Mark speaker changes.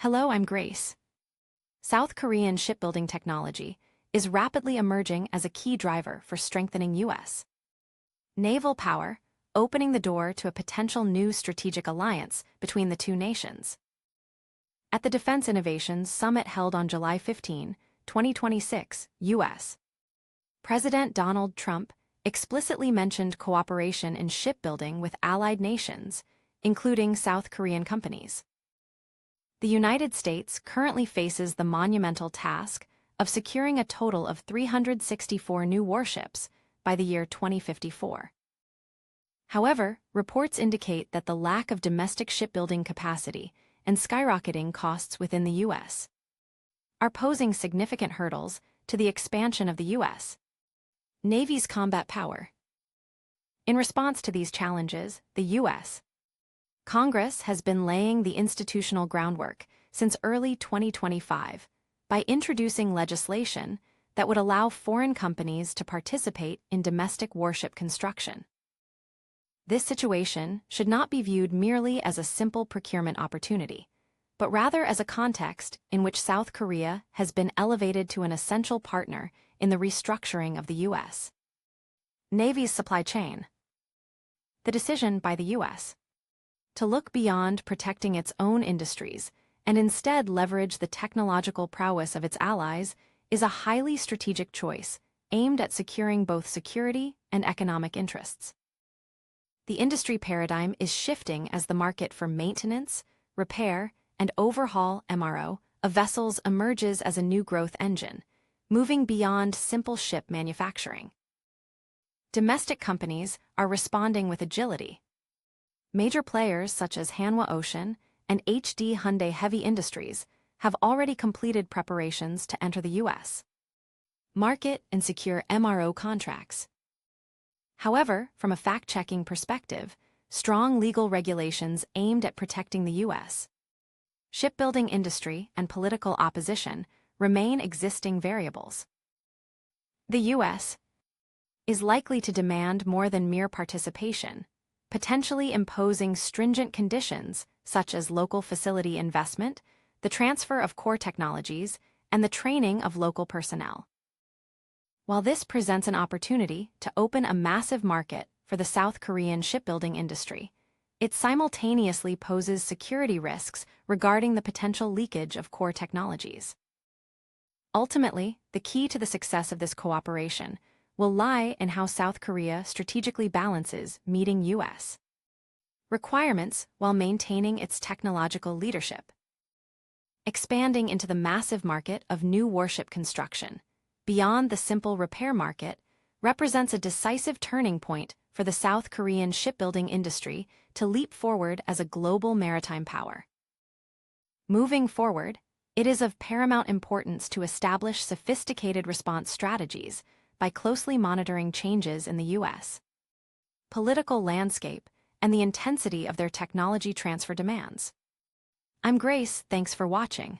Speaker 1: Hello, I'm Grace. South Korean shipbuilding technology is rapidly emerging as a key driver for strengthening U.S. naval power, opening the door to a potential new strategic alliance between the two nations. At the Defense Innovations Summit held on July 15, 2026, U.S. President Donald Trump explicitly mentioned cooperation in shipbuilding with allied nations, including South Korean companies. The United States currently faces the monumental task of securing a total of 364 new warships by the year 2054. However, reports indicate that the lack of domestic shipbuilding capacity and skyrocketing costs within the U.S. are posing significant hurdles to the expansion of the U.S. Navy's combat power. In response to these challenges, the U.S. Congress has been laying the institutional groundwork since early 2025 by introducing legislation that would allow foreign companies to participate in domestic warship construction. This situation should not be viewed merely as a simple procurement opportunity, but rather as a context in which South Korea has been elevated to an essential partner in the restructuring of the U.S. Navy's supply chain. The decision by the U.S. to look beyond protecting its own industries and instead leverage the technological prowess of its allies is a highly strategic choice aimed at securing both security and economic interests. The industry paradigm is shifting as the market for maintenance, repair, and overhaul (MRO) of vessels emerges as a new growth engine, moving beyond simple ship manufacturing. Domestic companies are responding with agility. Major players such as Hanwha Ocean and HD Hyundai Heavy Industries have already completed preparations to enter the U.S. market and secure MRO contracts. However, from a fact-checking perspective, strong legal regulations aimed at protecting the U.S. shipbuilding industry and political opposition remain existing variables. The U.S. is likely to demand more than mere participation, potentially imposing stringent conditions such as local facility investment, the transfer of core technologies, and the training of local personnel. While this presents an opportunity to open a massive market for the South Korean shipbuilding industry, it simultaneously poses security risks regarding the potential leakage of core technologies. Ultimately, the key to the success of this cooperation will lie in how South Korea strategically balances meeting U.S. requirements while maintaining its technological leadership. Expanding into the massive market of new warship construction, beyond the simple repair market, represents a decisive turning point for the South Korean shipbuilding industry to leap forward as a global maritime power. Moving forward, it is of paramount importance to establish sophisticated response strategies by closely monitoring changes in the U.S. political landscape and the intensity of their technology transfer demands. I'm Grace, thanks for watching.